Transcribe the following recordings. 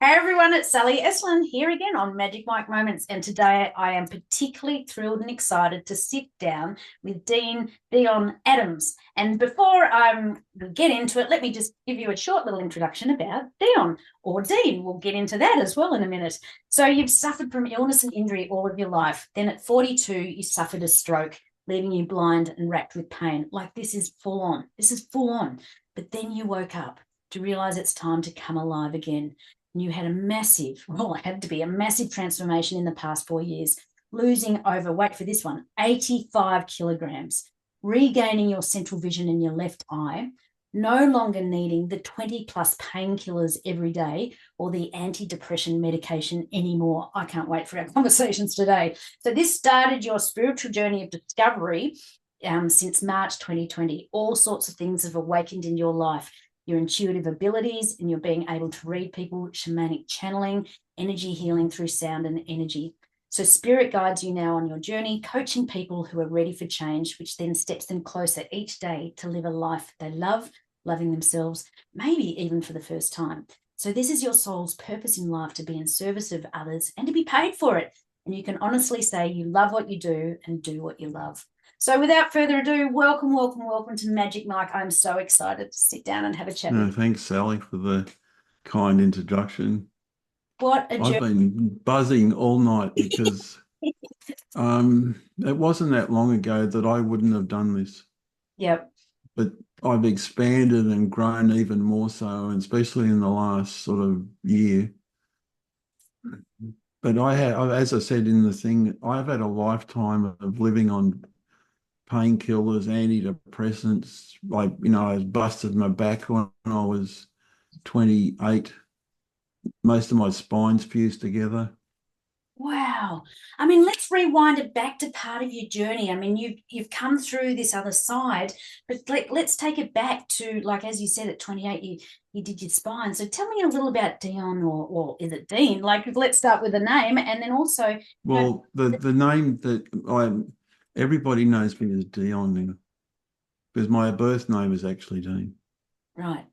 Hey everyone, it's Sally Estlin here again on Magic Mike Moments, and today I am particularly thrilled and excited to sit down with Deon Adams. And before we get into it, let me just give you a short little introduction about Deon or Dean. We'll get into that as well in a minute. So you've suffered from illness and injury all of your life. Then at 42, you suffered a stroke, leaving you blind and racked with pain. Like this is full on. This is full on. But then you woke up to realize it's time to come alive again. You had a massive, well, it had to be a massive transformation in the past 4 years, losing over, wait for this one, 85 kilograms, regaining your central vision in your left eye, no longer needing the 20 plus painkillers every day or the antidepressant medication anymore. I can't wait for our conversations today. So this started your spiritual journey of discovery since March 2020. All sorts of things have awakened in your life, your intuitive abilities, and you're being able to read people, shamanic channeling, energy healing through sound and energy. So spirit guides you now on your journey, coaching people who are ready for change, which then steps them closer each day to live a life they love, loving themselves, maybe even for the first time. So this is your soul's purpose in life, to be in service of others and to be paid for it. And you can honestly say you love what you do and do what you love. So without further ado, welcome, welcome, welcome to Magic Mike. I'm so excited to sit down and have a chat with No, you. thanks, Sally, for the kind introduction. What a I've journey. been buzzing all night because it wasn't that long ago that I wouldn't have done this, Yep. but I've expanded and grown even more so, and especially in the last sort of year. But as I said in the thing, I've had a lifetime of living on painkillers, antidepressants. I busted my back when I was 28. Most of my spine's fused together. Wow. I mean, let's rewind it back to part of your journey. I mean, you've come through this other side, but let's take it back to, like, as you said, at 28, you did your spine. So tell me a little about Dion, or is it Dean? Like, let's start with the name, and then also, Well, the name that everybody knows me as Deon now, because my birth name is actually Dean. right.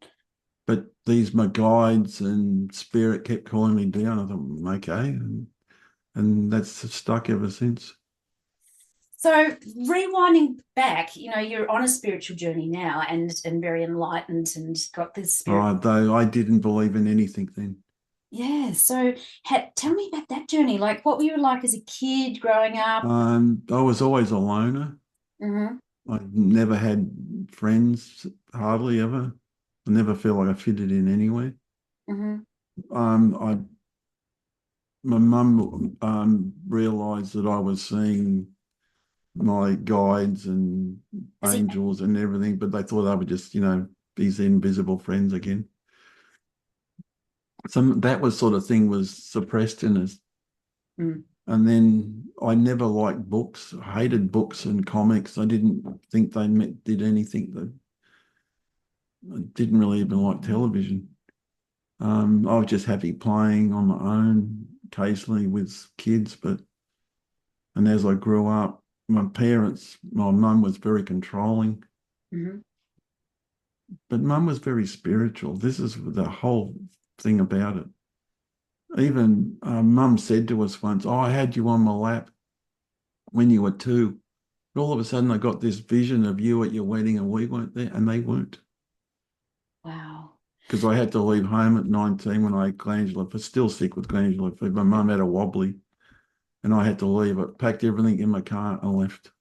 But these my guides and spirit kept calling me Deon. I thought, okay, and that's stuck ever since. So rewinding back, you're on a spiritual journey now, and very enlightened and got this spirit. Though I didn't believe in anything then. Yeah. So tell me about that journey. Like, what were you like as a kid growing up? I was always a loner. Mm-hmm. I never had friends, hardly ever. I never feel like I fitted in anywhere. Mm-hmm. I My mum realised that I was seeing my guides and As a angels and everything, but they thought I would just, these invisible friends again. Some that was sort of thing was suppressed in us. mm, And then I never liked books. I hated books and comics. I didn't think did anything. That I didn't really even like television. I was just happy playing on my own, occasionally with kids, but and as I grew up, my mum was very controlling, mm-hmm. but mum was very spiritual. This is the whole thing about it. Even mum said to us once, "Oh, I had you on my lap when you were two." But all of a sudden, I got this vision of you at your wedding, and we weren't there, and they weren't. Wow. Because I had to leave home at 19 when I had glandular, but still sick with glandular fever. My mum had a wobbly, and I had to leave. I packed everything in my car and left.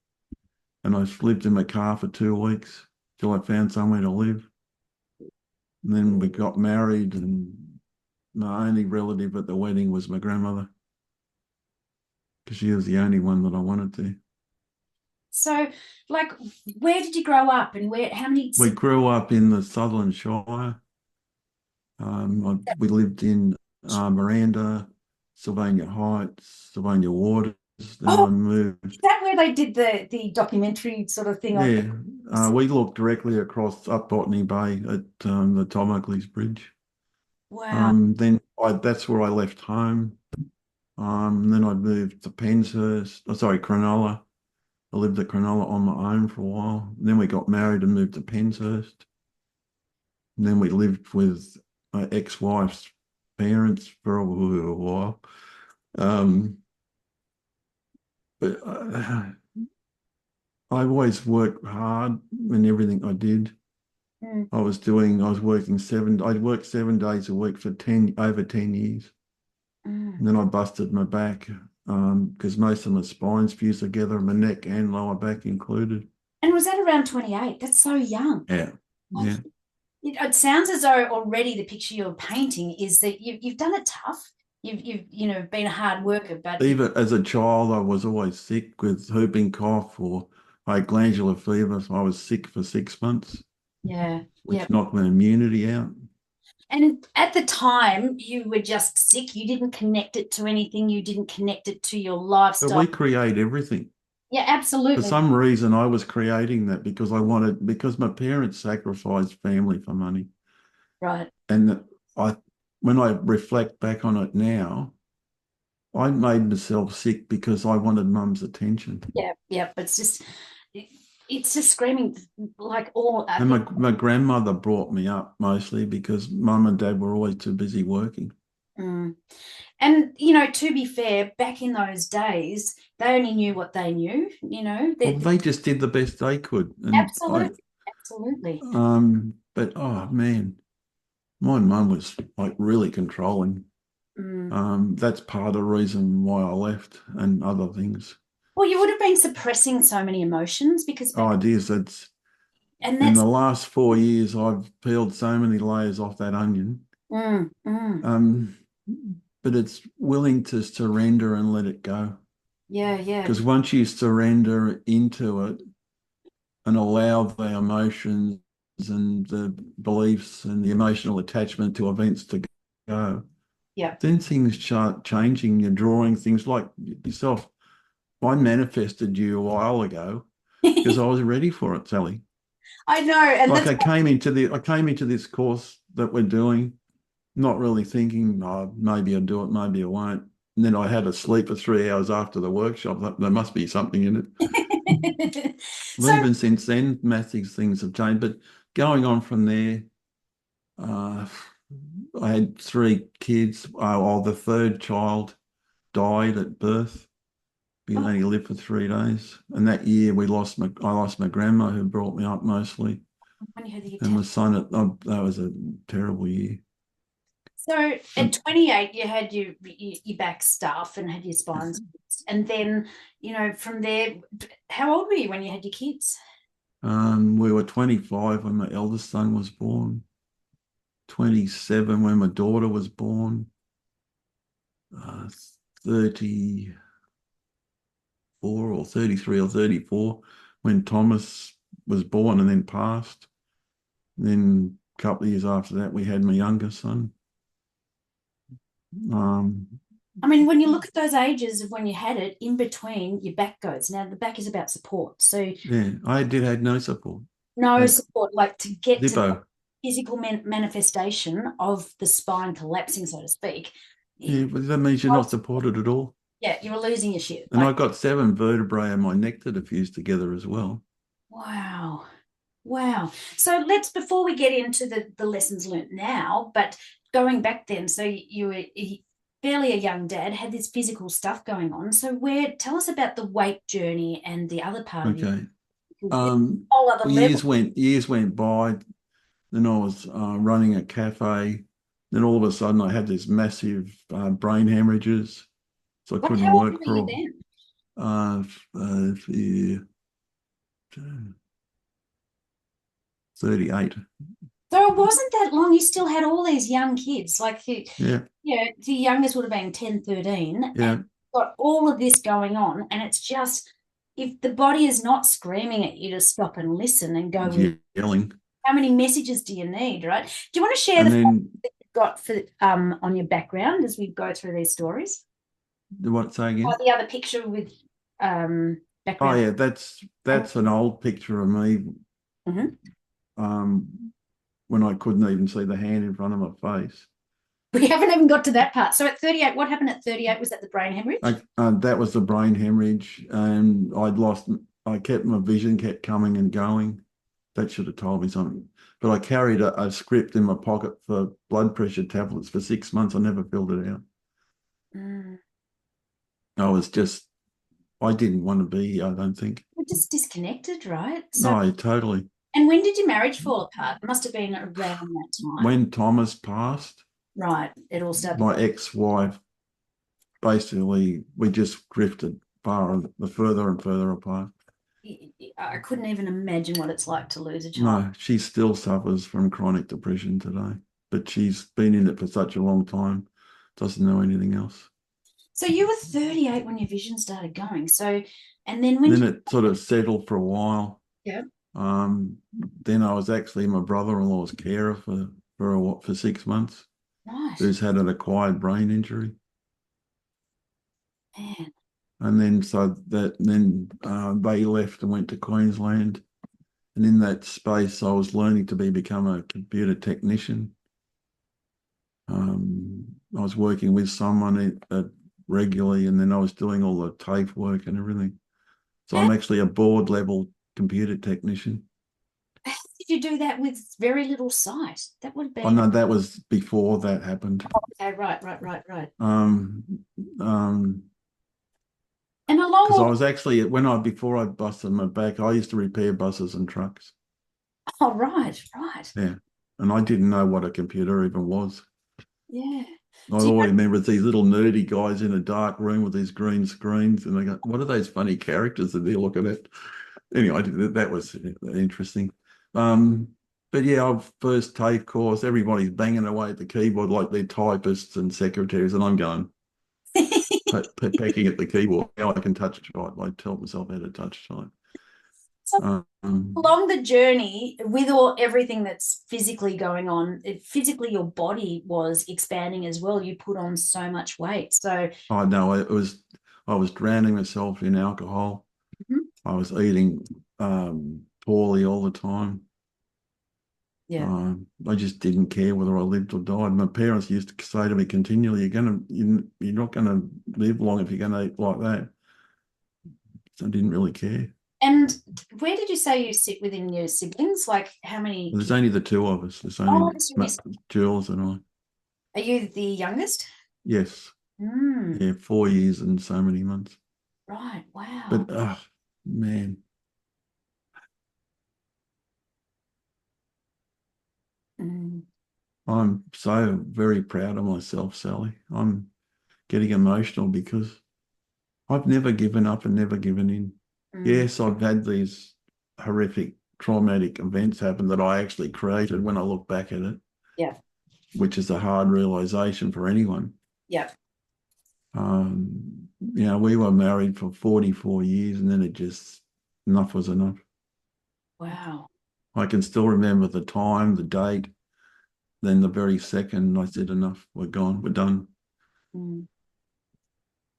And I lived in my car for 2 weeks till I found somewhere to live. And then we got married, and my only relative at the wedding was my grandmother because she was the only one that I wanted to. So, like, where did you grow up, and how many We siblings? grew up in the Sutherland Shire. We lived in Miranda, Sylvania Heights, Sylvania Waters. Then Oh, I moved. is that where they did the documentary sort of thing on? Yeah, we looked directly across up Botany Bay at the Tom Ugly's Bridge. Wow. That's where I left home. Then I moved to Penshurst, sorry, Cronulla. I lived at Cronulla on my own for a while. Then we got married and moved to Penshurst. And then we lived with my ex-wife's. parents for a while. But I always worked hard in everything I did. Mm. I worked I'd worked 7 days a week for over 10 years. Mm. And then I busted my back because most of my spine's fused together, my neck and lower back included. And was that around 28? That's so young. Yeah. Like, Yeah. it sounds as though already the picture you're painting is that you've done it tough. You've been a hard worker, but Even as a child, I was always sick with whooping cough or I had glandular fever. So I was sick for 6 months, yeah, yeah. which knocked my immunity out. And at the time, you were just sick. You didn't connect it to anything. You didn't connect it to your But lifestyle. we create everything. Yeah, For absolutely. some reason, I was creating that because my parents sacrificed family for money. Right. And I, when I reflect back on it now, I made myself sick because I wanted mum's attention. Yeah, yeah. But it's just screaming like all. I And think. my grandmother brought me up mostly because mum and dad were always too busy working. Mm. And to be fair, back in those days, they only knew what they knew. Well, they just did the best they could. And Absolutely, absolutely. but oh man, my mum was like really controlling. Mm. That's part of the reason why I left and other things. Well, you would have been suppressing so many emotions because Oh, back, it is. That's and in that's the last 4 years, I've peeled so many layers off that onion. mm, mm. Um, but it's willing to surrender and let it go. Yeah, yeah, Because once you surrender into it and allow the emotions and the beliefs and the emotional attachment to events to go, yeah. then things start changing. You're drawing things like yourself. I manifested you a while ago because I was ready for it, Sally. I know, and Like that's I came into this course that we're doing, not really thinking, oh, maybe I'll do it, maybe I won't. And then I had to sleep for 3 hours after the workshop. There must be something in it. so. Even since then, massive things have changed. But going on from there, uh, I had 3 kids. The third child died at birth. We Oh, only lived for 3 days. And that year I lost my grandma who brought me up mostly. when you had the And my attachment. son, that was a terrible year. So at And 28, you had your back stuff and had your spines, and then from there, how old were you when you had your kids? we were 25 when my eldest son was born, 27 when my daughter was born, uh, 34 or 33 or 34 when Thomas was born and then passed. Then a couple of years after that, we had my younger son. Um, I mean, when you look at those ages of when you had it, in between your back goes. Now the back is about support, so yeah, I did had no support. no Had support, like to get to the Zippo. physical manifestation of the spine collapsing, so to speak. Yeah, but that means you're not supported at all. Yeah, you were losing your shit. And Like, I've got 7 vertebrae in my neck that are fused together as well. wow. Wow. So before we get into the lessons learnt now, but going back then, so you were fairly a young dad, had this physical stuff going on. So tell us about the weight journey and the other part of you. Okay. It's a whole other level. Years went by. Then I was running a cafe. Then all of a sudden I had this massive brain hemorrhages. So I couldn't How old work were for you then? yeah, 38. So it wasn't that long. You still had all these young kids. Like, Yeah, the youngest would have been 10, 13, yeah. and got all of this going on. And it's just, if the body is not screaming at you to stop and listen and go with, Yelling. how many messages do you need, right? Do you want to share And the photo then that you've got for on your background as we go through these stories? what say again? The other picture with Oh background. yeah, that's an old picture of me Mhm. when I couldn't even see the hand in front of my face. We haven't even got to that part. So at 38, what happened at 38? Was that the brain hemorrhage? That was the brain hemorrhage, and I kept my vision kept coming and going. That should have told me something. But I carried a script in my pocket for blood pressure tablets for 6 months. I never filled it out. Mm. I didn't want to be here, I don't think. We're just disconnected, right? So, No, totally. and when did your marriage fall apart? It must have been around that time. When Thomas passed, Right. It all started. my ex-wife, basically, we just drifted further and further apart. I couldn't even imagine what it's like to lose a child. No, she still suffers from chronic depression today, but she's been in it for such a long time, doesn't know anything else. So you were 38 when your vision started going. So, and then when it sort of settled for a while. Yeah. Then I was actually my brother-in-law's carer for 6 months, Right. who's had an acquired brain injury. Man. And then they left and went to Queensland. And in that space, I was learning to become a computer technician. I was working with someone regularly, and then I was doing all the TAFE work and everything. So I'm actually a board level computer technician. How did you do that with very little sight? That would have been. Oh no, that was before that happened. Okay, right. And along because I was actually before I busted my back, I used to repair buses and trucks. Oh, right. Yeah, and I didn't know what a computer even was. Yeah. I always remember these little nerdy guys in a dark room with these green screens, and they go, "What are those funny characters that they're looking at?" Anyway, that was interesting. But yeah, our first TAFE course, everybody's banging away at the keyboard like they're typists and secretaries, and I'm going pecking at the keyboard. Now I can touch type. I tell myself how to touch type. So along the journey, with everything that's physically going on, physically your body was expanding as well. You put on so much weight. So I know I was drowning myself in alcohol. Mhm. I was eating poorly all the time. Yeah. I just didn't care whether I lived or died. My parents used to say to me continually, you're not gonna live long if you're gonna eat like that. So I didn't really care. And where did you say you sit within your siblings? Like how many? There's only the two of us. There's only Jules and I. Are you the youngest? Yes. Mm. Yeah, 4 years and so many months. Right. Wow. But man. Mm. I'm so very proud of myself, Sally. I'm getting emotional because I've never given up and never given in. Mm. Yes, I've had these horrific traumatic events happen that I actually created when I look back at it. Yeah. Which is a hard realization for anyone. Yeah. We were married for 44 years and then enough was enough. Wow. I can still remember the time, the date, then the very second I said enough, we're gone, we're done. Mm.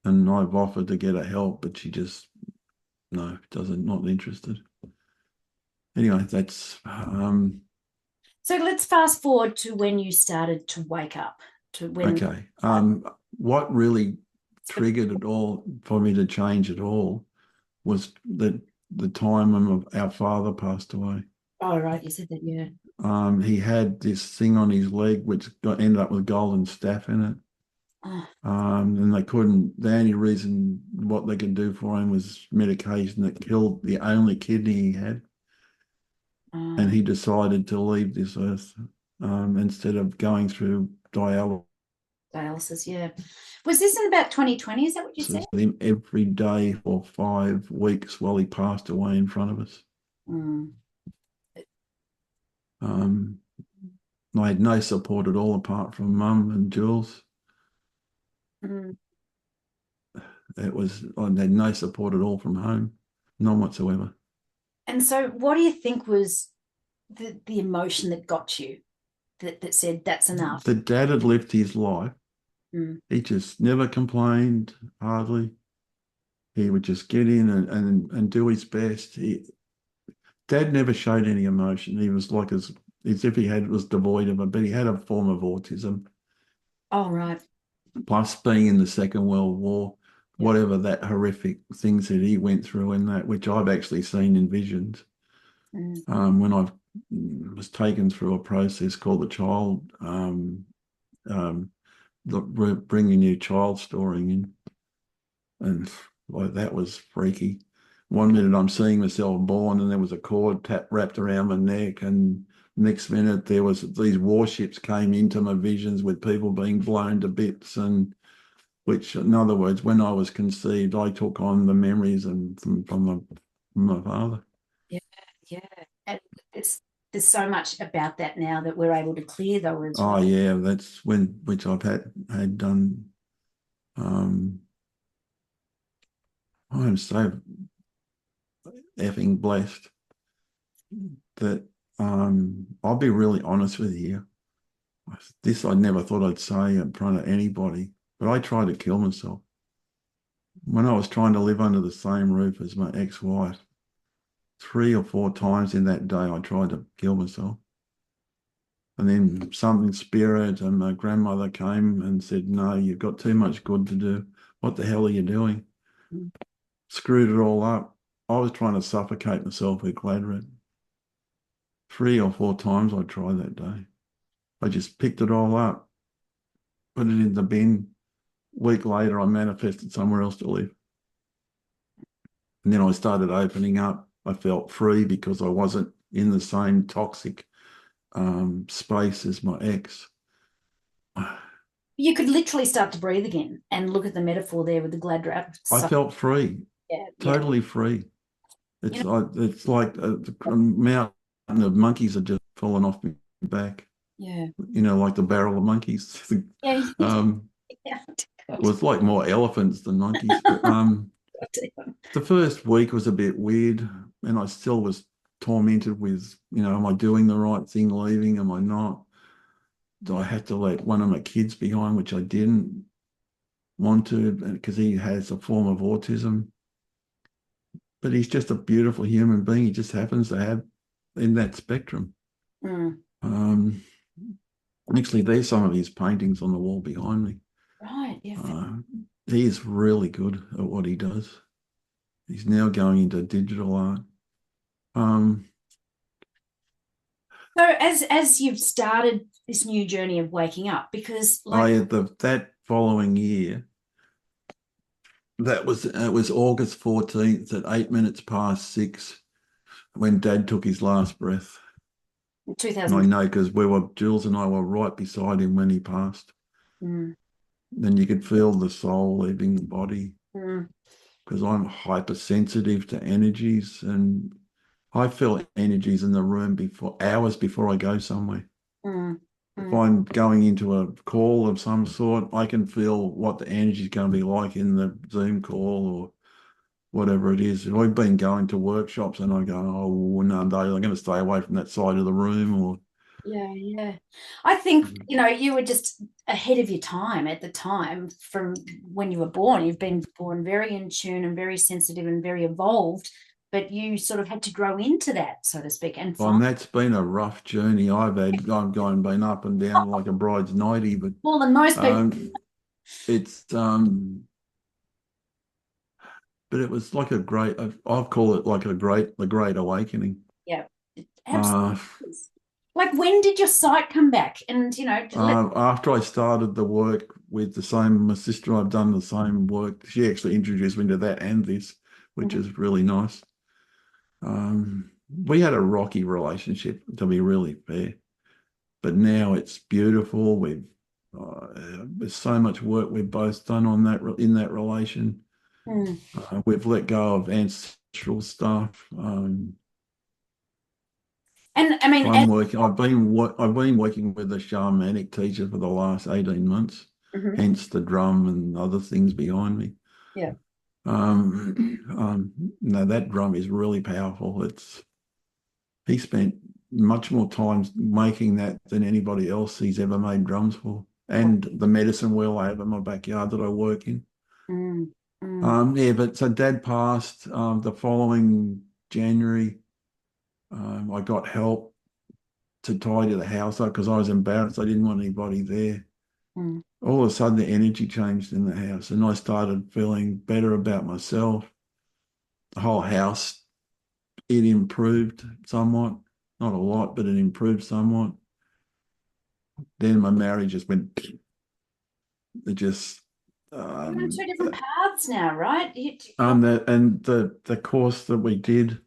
And I've offered to get her help, but she just, no, not interested. Anyway, that's... So let's fast forward to when you started to wake up. Okay. What really triggered it all for me to change it all was that the time our father passed away. Oh, right. You said that, yeah. He had this thing on his leg which ended up with golden staph in it. Oh. And the only reason what they could do for him was medication that killed the only kidney he had. And he decided to leave this earth instead of going through dialysis. Dialysis, yeah. Was this in about 2020? Is that what you said? Him every day for 5 weeks while he passed away in front of us. Mm. I had no support at all apart from Mum and Jules. Mm. I had no support at all from home, none whatsoever. And so what do you think was the emotion that got you, that said that's enough? The dad had lived his life. Mm. He just never complained, hardly. He would just get in and do his best. Dad never showed any emotion. He was like as if was devoid of it, but he had a form of autism. Oh, right. Plus being in the Second World War, whatever that horrific things that he went through in that, which I've actually seen in visions. When I was taken through a process called the child, bringing new child storing in, and like that was freaky. One minute I'm seeing myself born, and there was a cord wrapped around my neck, and next minute there was these warships came into my visions with people being blown to bits, and which, in other words, when I was conceived, I took on the memories and from my father. Yeah, yeah. And it's there's so much about that now that we're able to clear those. Oh yeah, that's which I've had done. I'm so effing blessed that I'll be really honest with you. This I never thought I'd say in front of anybody, but I tried to kill myself. When I was trying to live under the same roof as my ex-wife, 3 or 4 times in that day, I tried to kill myself. And then something spirit and my grandmother came and said, no, you've got too much good to do. What the hell are you doing? Screwed it all up. I was trying to suffocate myself with Gladred. 3 or 4 times I tried that day. I just picked it all up, put it in the bin. A week later, I manifested somewhere else to live. And then I started opening up. I felt free because I wasn't in the same toxic space as my ex. You could literally start to breathe again and look at the metaphor there with the glad wrap. I felt free, totally free. It's like the mountain of monkeys are just falling off my back. Yeah. Like the barrel of monkeys. Yeah. It was like more elephants than monkeys. But, the first week was a bit weird, and I still was tormented with, am I doing the right thing leaving? Am I not? Do I have to let one of my kids behind, which I didn't want to, because he has a form of autism. But he's just a beautiful human being. He just happens to have in that spectrum. Actually, there's some of his paintings on the wall behind me. Right, yeah. He is really good at what he does. He's now going into digital art. So as you've started this new journey of waking up, because that following year, it was August 14th at 8 minutes past 6 when Dad took his last breath. 2000. And I know because Jules and I were right beside him when he passed. Then you could feel the soul leaving the body. Because I'm hypersensitive to energies, and I feel energies in the room hours before I go somewhere. If I'm going into a call of some sort, I can feel what the energy is going to be like in the Zoom call or whatever it is. We've been going to workshops and I go, oh, no, I'm going to stay away from that side of the room. Or yeah. I think, you were just ahead of your time at the time from when you were born. You've been born very in tune and very sensitive and very evolved, but you sort of had to grow into that, so to speak. And that's been a rough journey I've had. Been up and down like a bride's nightie, but more than most people. It's but it was like I'll call it like the great awakening. Yeah, absolutely. Like, when did your sight come back? And after I started the work with my sister, I've done the same work. She actually introduced me to that and this, which is really nice. We had a rocky relationship, to be really fair, but now it's beautiful. There's so much work we've both done on that in that relation. We've let go of ancestral stuff. And I mean, I've been working with a shamanic teacher for the last 18 months, hence the drum and other things behind me. Yeah. No, that drum is really powerful. He spent much more time making that than anybody else he's ever made drums for. And the medicine wheel I have in my backyard that I work in. But so Dad passed the following January. I got help to tidy the house up because I was embarrassed. I didn't want anybody there. All of a sudden, the energy changed in the house, and I started feeling better about myself. The whole house it improved somewhat, not a lot, but it improved somewhat. Then my marriage just went, it just, You're on two different paths now, right? the course that we did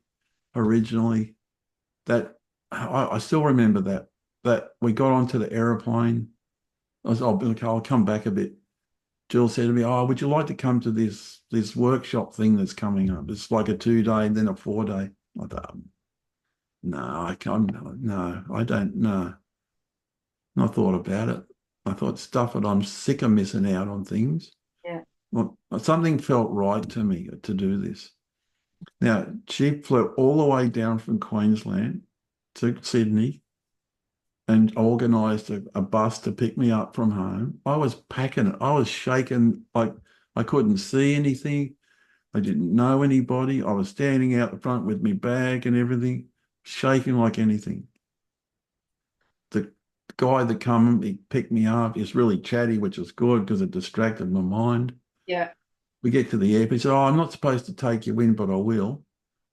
originally, that I still remember that we got onto the aeroplane. I'll come back a bit. Jill said to me, "Oh, would you like to come to this workshop thing that's coming up? It's like a 2-day and then a 4-day." I thought, no, I can't. No, I don't. No, I thought about it. I thought, stuff it. I'm sick of missing out on things. Yeah. Well, something felt right to me to do this. Now, she flew all the way down from Queensland to Sydney and organised a bus to pick me up from home. I was packing it. I was shaking like I couldn't see anything. I didn't know anybody. I was standing out the front with my bag and everything, shaking like anything. The guy that come, he picked me up. He's really chatty, which is good because it distracted my mind. Yeah. We get to the airport. He said, "Oh, I'm not supposed to take you in, but I will."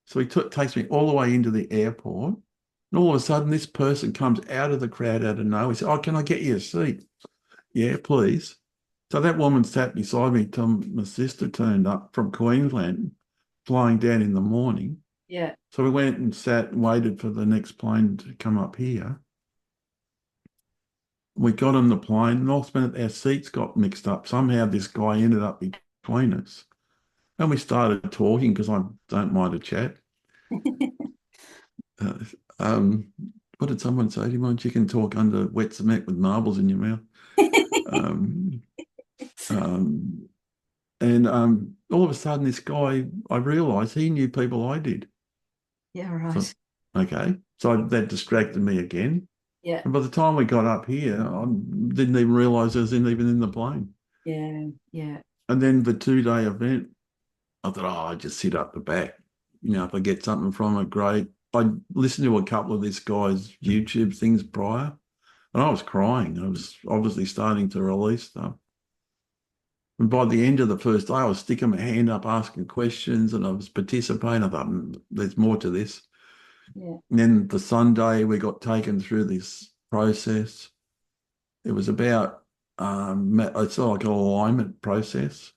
So he takes me all the way into the airport. And all of a sudden, this person comes out of the crowd out of nowhere. He said, "Oh, can I get you a seat?" "Yeah, please." So that woman sat beside me till my sister turned up from Queensland, flying down in the morning. Yeah. So we went and sat and waited for the next plane to come up here. We got on the plane, and all of a sudden our seats got mixed up. Somehow this guy ended up between us. And we started talking because I don't mind a chat. Uh, um, what did someone say to you? You can talk under wet cement with marbles in your mouth. Um, um, and all of a sudden, this guy, I realised he knew people I did. Yeah, right. So, okay. So that distracted me again. Yeah. And by the time we got up here, I didn't even realise I was even in the plane. Yeah. Yeah. And then the 2-day event, I thought, oh, I just sit up the back. If I get something from it, great. I listened to a couple of this guy's YouTube things prior, and I was crying. I was obviously starting to release stuff. And by the end of the first day, I was sticking my hand up, asking questions, and I was participating. I thought, there's more to this. Yeah. And then the Sunday, we got taken through this process. It was about, it's like an alignment process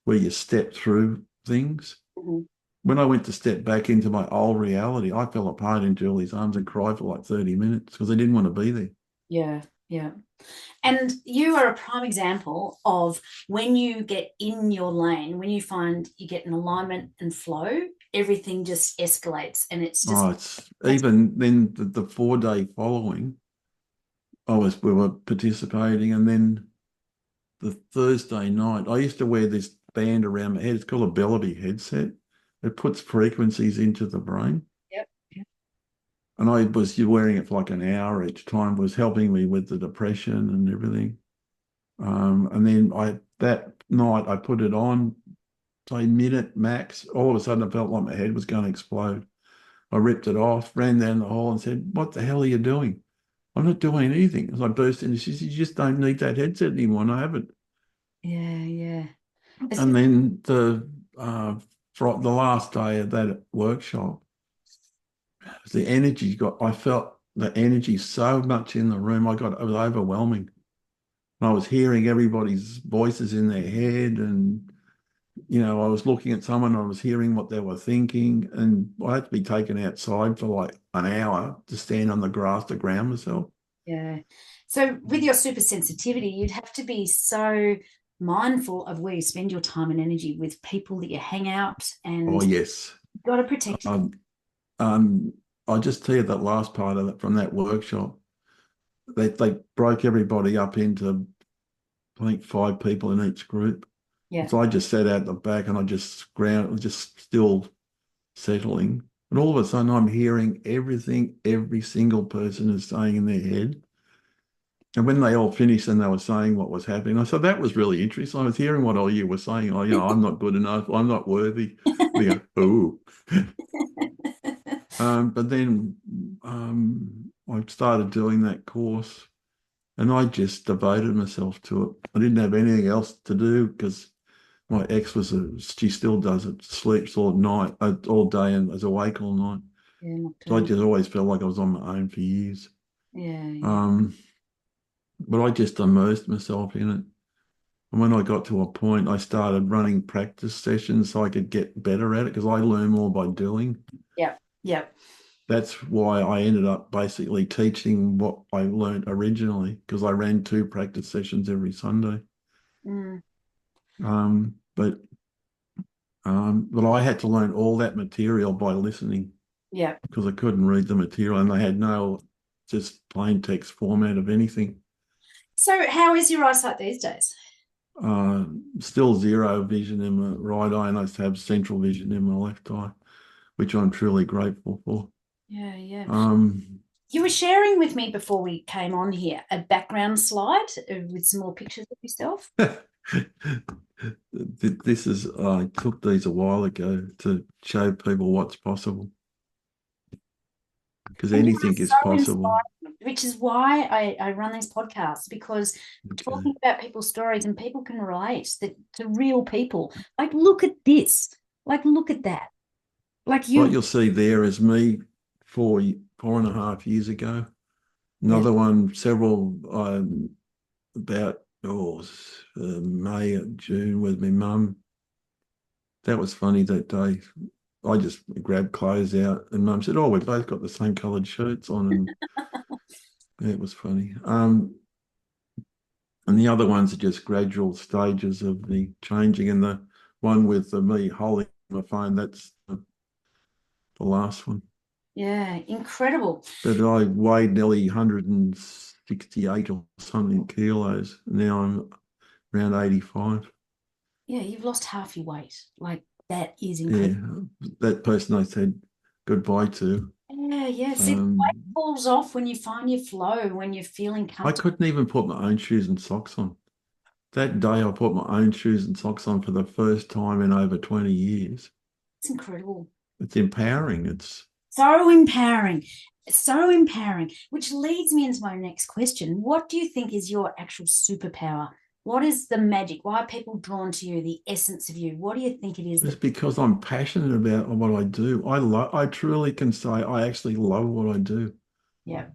where you step through things. Mm-hmm. When I went to step back into my old reality, I fell apart in Julie's arms and cried for like 30 minutes because I didn't want to be there. Yeah. Yeah. And you are a prime example of when you get in your lane, when you find you get an alignment and flow, everything just escalates. And it's just, It's even then the 4-day following, we were participating, and then the Thursday night, I used to wear this band around my head. It's called a Bellamy headset. It puts frequencies into the brain. yep. Yep. And I was wearing it for like an hour each time. It was helping me with the depression and everything. And then that night I put it on, say minute max. All of a sudden I felt like my head was going to explode. I ripped it off, ran down the hall and said, "What the hell are you doing?" "I'm not doing anything." As I burst in, she said, "You just don't need that headset anymore." And I haven't. Yeah. Yeah. And then for the last day of that workshop, the energy I felt the energy so much in the room. It was overwhelming. I was hearing everybody's voices in their head, and I was looking at someone, I was hearing what they were thinking, and I had to be taken outside for like an hour to stand on the grass to ground myself. Yeah. So with your super sensitivity, you'd have to be so mindful of where you spend your time and energy with people that you hang out, Oh and yes. you've got to protect yourself. Um, I'll just tell you that last part of it from that workshop. They broke everybody up into, I think, 5 people in each group. Yeah. So I just sat out the back and I just still settling. And all of a sudden I'm hearing everything every single person is saying in their head. And when they all finished and they were saying what was happening, I said, that was really interesting. I was hearing what all you were saying. Oh, I'm not good enough. I'm not worthy. They go, ooh. But then I started doing that course, and I just devoted myself to it. I didn't have anything else to do because my ex she still does it, sleeps all night, all day, and is awake all night. Yeah, So I nocturnal. just always felt like I was on my own for years. Yeah, yeah. Um, but I just immersed myself in it. And when I got to a point, I started running practice sessions so I could get better at it because I learn more by doing. Yeah, yeah. That's why I ended up basically teaching what I learned originally because I ran 2 practice sessions every Sunday. Mm, But but I had to learn all that material by listening yeah. because I couldn't read the material and they had no just plain text format of anything. So how is your eyesight these days? Uh, Still zero vision in my right eye, and I have central vision in my left eye, which I'm truly grateful for. Yeah, yeah. Um, You were sharing with me before we came on here a background slide with some more pictures of yourself. this is I took these a while ago to show people what's possible because And you are anything is so possible. inspiring, which is why I run these podcasts because Okay. talking about people's stories and people can relate that to real people. Like, look at this. Like, look at that. Like What you, you'll see there is me 4.5 years ago. yeah, Another one, several about May or June with my mum. That was funny that day. I just grabbed clothes out, and Mum said, "Oh, we've both got the same coloured shirts on," and it was funny. And the other ones are just gradual stages of the changing. And the one with me holding my phone, that's the last one. yeah, incredible. But I weighed nearly 168 or something kilos. Now I'm around 85. Yeah, you've lost half your weight. Like, that is Yeah, incredible. that person I said goodbye to. Yeah, yeah. See, the weight Um, falls off when you find your flow, when you're feeling I comfortable. couldn't even put my own shoes and socks on. That day, I put my own shoes and socks on for the first time in over 20 years. It's incredible. It's empowering. It's So empowering. So empowering, which leads me into my next question. What do you think is your actual superpower? What is the magic? Why are people drawn to you, the essence of you? What do you think it is just that, because I'm passionate about what I do. I truly can say I actually love what I do. yeah,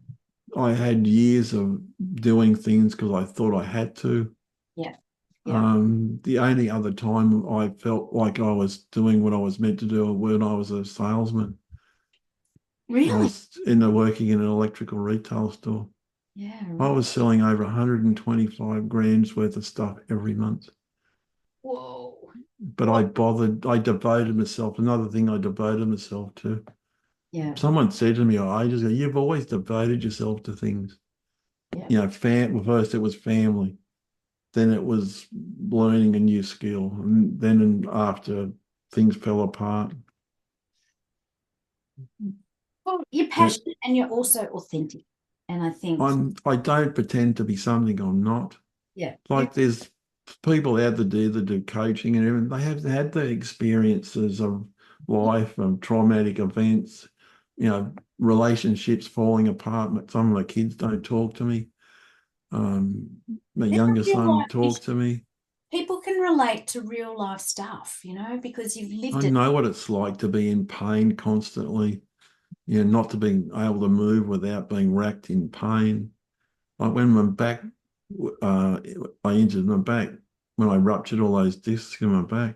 I had years of doing things because I thought I had to. yeah, yeah. The only other time I felt like I was doing what I was meant to do when I was a salesman. I Really? was working in an electrical retail store. Yeah, I right. was selling over 125 grams worth of stuff every month. Whoa. But What? I devoted myself. Another thing I devoted myself to. Yeah, Someone said to me ages ago, "You've always devoted yourself to things." yeah. Well, first it was family, then it was learning a new skill, and then after things fell apart. Well, you're That passionate and you're also authentic. And I think, I don't pretend to be something I'm not. yeah, you, Like there's people out there that do coaching and everything. They have had the experiences of life and traumatic events, relationships falling apart. Some of the kids don't talk to me. My they're younger real son life talks issues. to me. People can relate to real life stuff, because you've I lived it. know what it's like to be in pain constantly, not to be able to move without being racked in pain. Like when my back, uh, I injured my back when I ruptured all those discs in my back.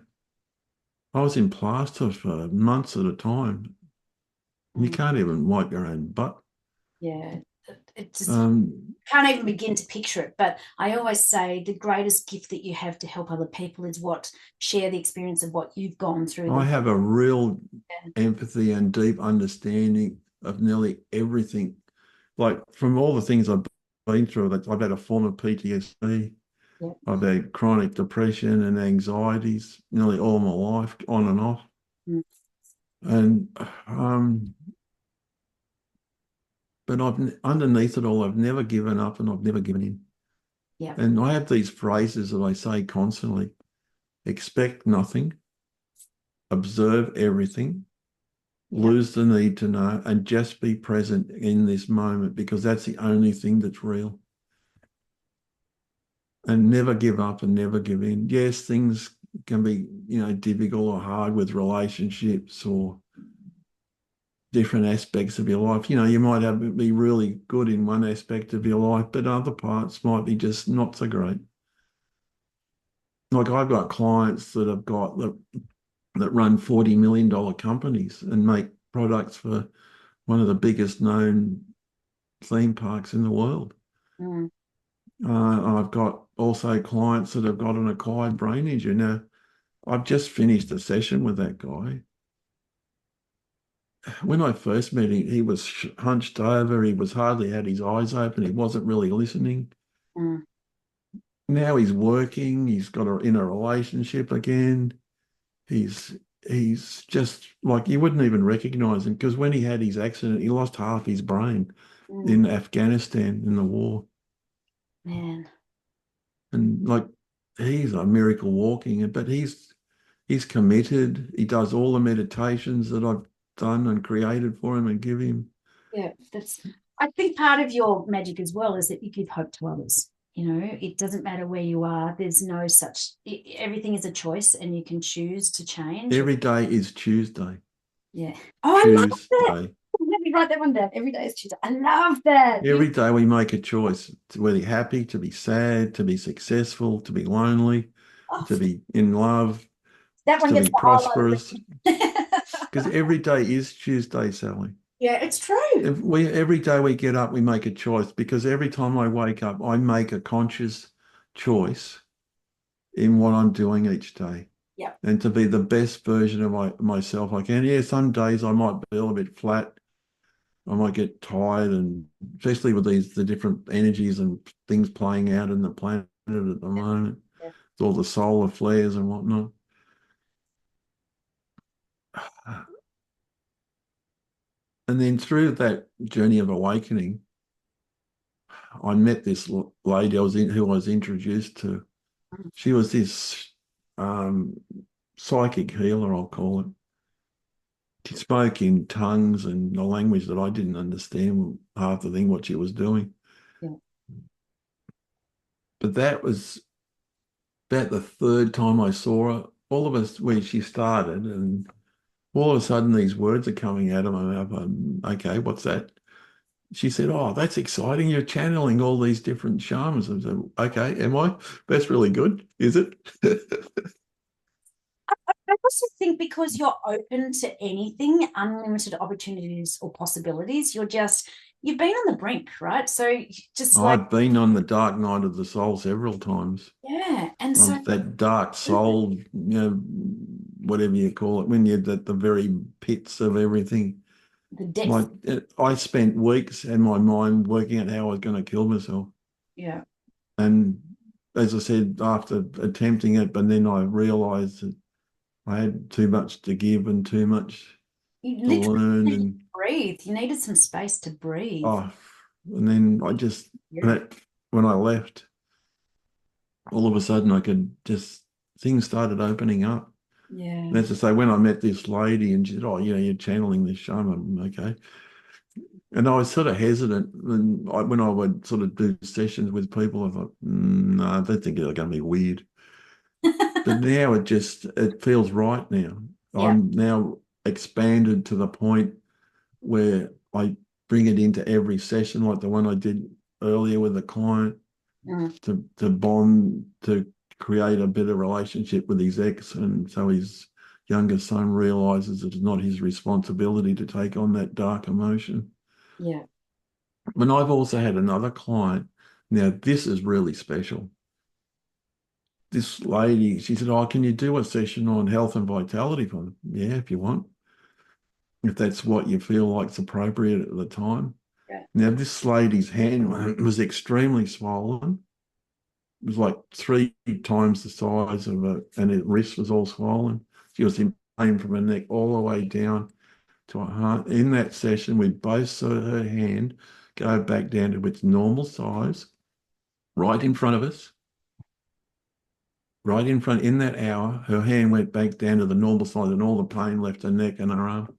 I was in plaster for months at a time. You Mm, can't even wipe your own butt. yeah, it just Um, can't even begin to picture it. But I always say the greatest gift that you have to help other people is what share the experience of what you've gone through. I have a real empathy and deep understanding of nearly everything. Like from all the things I've been through, that I've had a form of PTSD. Yeah. I've had chronic depression and anxieties nearly all my life, on and off. Mm, And but I've underneath it all, I've never given up and I've never given in. yeah. And I have these phrases that I say constantly: expect nothing, observe everything, Yeah. lose the need to know, and just be present in this moment because that's the only thing that's real. And never give up and never give in. Yes, things can be, difficult or hard with relationships or different aspects of your life. You know, you might be really good in one aspect of your life, but other parts might be just not so great. Like I've got clients that run $40 million companies and make products for one of the biggest known theme parks in the world. Mm. I've got also clients that have got an acquired brain injury. Now, I've just finished a session with that guy. When I first met him, he was hunched over. He was hardly had his eyes open. He wasn't really listening. Mm. Now he's working. He's got in a relationship again. He's just like you wouldn't even recognize him because when he had his accident, he lost half his brain Mm. in Afghanistan in the war. Man. And like he's a miracle walking, but he's committed. He does all the meditations that I've done and created for him and give him. Yeah, that's. I think part of your magic as well is that you give hope to others. You know, it doesn't matter where you are. There's no such. Everything is a choice, and you can choose to change. Every day is Tuesday. Yeah. Oh, I love that. Tuesday. Let me write that one down. Every day is Tuesday. I love that. Every day we make a choice to be happy, to be sad, to be successful, to be lonely, Oh, to be in love, that one to gets be the highlight. prosperous. Because every day is Tuesday, Sally. Yeah, it's true. Every day we get up, we make a choice because every time I wake up, I make a conscious choice in what I'm doing each day. Yeah. And to be the best version of myself I can. Yeah, some days I might be a little bit flat. I might get tired, and especially with the different energies and things playing out in the planet at the moment, Yeah. all the solar flares and whatnot. And then through that journey of awakening, I met this lady who I was introduced to. Mm. She was this um, psychic healer, I'll call it. She spoke in tongues and a language that I didn't understand half the thing what she was doing. Yeah. But that was about the third time I saw her. All of us where she started, and all of a sudden these words are coming out of my mouth. Okay, what's that? She said, "Oh, that's exciting. You're channeling all these different shamans." I said, "Okay, am I? That's really good, is it?" I also think because you're open to anything, unlimited opportunities or possibilities, you've been on the brink, right? So just like, I've been on the dark night of the soul several times. yeah. And so Of that dark soul, whatever you call it, when you're at the very pits of everything. the depth, Like I spent weeks in my mind working out how I was going to kill myself. yeah. And as I said, after attempting it, but then I realized that I had too much to give and too much You to literally learn. needed to And breathe. You needed some space to breathe. oh, and then I just, Yeah. when I left, all of a sudden I could just, things started opening up. Yeah. And as I say, when I met this lady and she said, "Oh, you're channeling this shaman." Okay. And I was sort of hesitant. And when I would sort of do sessions with people, I thought, no, I don't think they're going to be weird. But now it feels right now. Yeah. I'm now expanded to the point where I bring it into every session, like the one I did earlier with a client, Mm. to bond, to create a better relationship with his ex. And so his younger son realizes it's not his responsibility to take on that dark emotion. Yeah. But I've also had another client. Now, this is really special. This lady, she said, "Oh, can you do a session on health and vitality for them?" Yeah, if you want, if that's what you feel like's appropriate at the time. Yeah. Now, this lady's hand was extremely swollen. It was like 3 times the size of it, and her wrist was all swollen. She was in pain from her neck all the way down to her heart. In that session, we both saw her hand go back down to its normal size, right in front of us. Right in front, in that hour, her hand went back down to the normal size and all the pain left her neck and her arm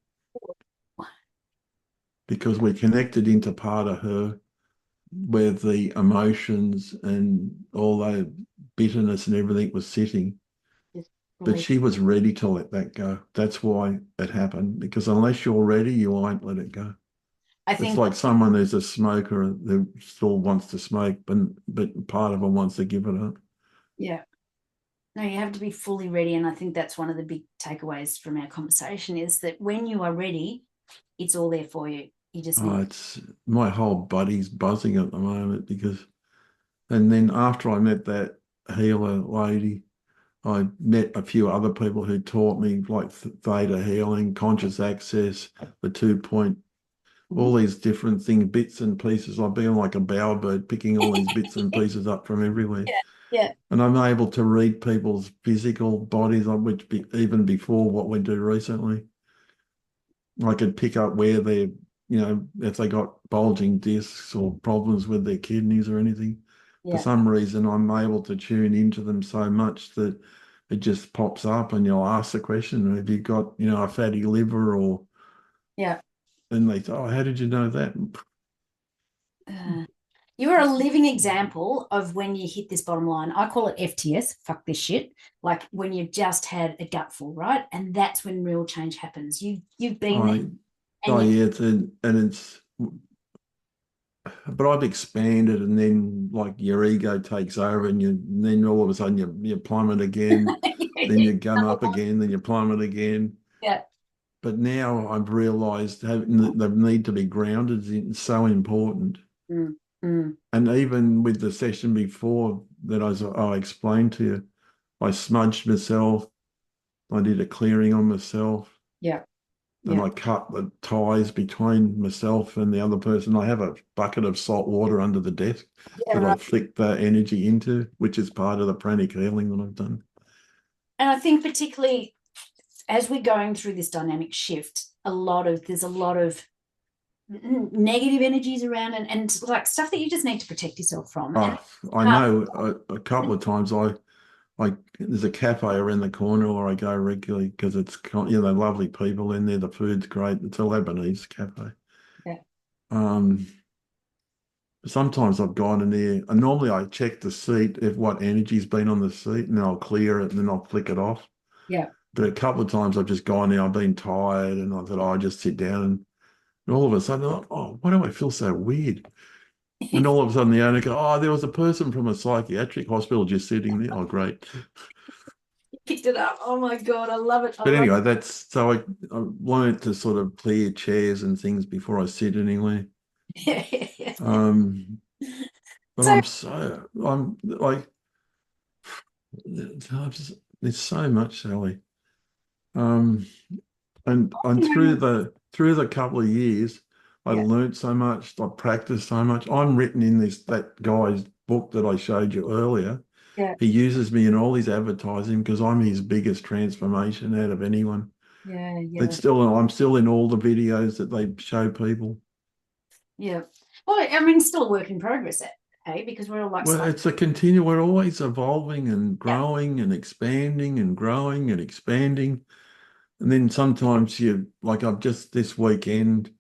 because we connected into part of her where the emotions and all the bitterness and everything was sitting. But she was ready to let that go. That's why it happened. Because unless you're ready, you won't let it go. I It's think, like someone who's a smoker who still wants to smoke, but part of them wants to give it up. yeah. No, you have to be fully ready. And I think that's one of the big takeaways from our conversation is that when you are ready, it's all there for you. You just Oh, need. it's my whole body's buzzing at the moment because, and then after I met that healer lady, I met a few other people who taught me like theta healing, conscious access, the 2 point, all these different things, bits and pieces. I've been like a bowerbird picking all these bits and pieces up from everywhere. Yeah, yeah, And I'm able to read people's physical bodies, which even before what we do recently, I could pick up where they're, if they got bulging discs or problems with their kidneys or anything. For yeah, some reason, I'm able to tune into them so much that it just pops up and you'll ask the question, have you got, a fatty liver or, yeah. and they say, oh, how did you know that? Uh, you are a living example of when you hit this bottom line. I call it FTS, fuck this shit. Like when you've just had a gutful, right? And that's when real change happens. You've been there I, and oh you yeah, but I've expanded and then like your ego takes over and then all of a sudden you plummet again, then you come up again, then you plummet again. yeah. But now I've realized the need to be grounded is so important. Mm, mm, And even with the session before that I explained to you, I smudged myself. I did a clearing on myself. yeah. Then Yeah. I cut the ties between myself and the other person. I have a bucket of salt water under the desk Yeah, that I right. flick the energy into, which is part of the pranic healing that I've done. And I think particularly as we're going through this dynamic shift, there's a lot of negative energies around and like stuff that you just need to protect yourself from. And Oh, I know a couple of times there's a cafe around the corner where I go regularly because they're lovely people in there. The food's great. It's a Lebanese cafe. yeah, Um, Sometimes I've gone in there and normally I check the seat if what energy's been on the seat and then I'll clear it and then I'll flick it off. yeah. But a couple of times I've just gone there, I've been tired and I thought, oh, I'll just sit down and all of a sudden, oh, why do I feel so weird? And all of a sudden the owner goes, oh, there was a person from a psychiatric hospital just sitting there. Oh, great. Picked it up. Oh my God, I love it. I But love anyway, I learned to sort of clear chairs and things before I sit anywhere. it. Yeah. Um, but So I'm like, there's so much, Sally. Um, and through the couple of years, I yeah, learned so much. I practiced so much. I'm written in that guy's book that I showed you earlier. yeah, He uses me in all his advertising because I'm his biggest transformation out of anyone. yeah, But yeah, still, I'm still in all the videos that they show people. yeah. Well, I mean, still a work in progress, hey, because we're all like, Well, it's a continue. We're always evolving and growing and expanding and growing and expanding. And then sometimes I've just this weekend,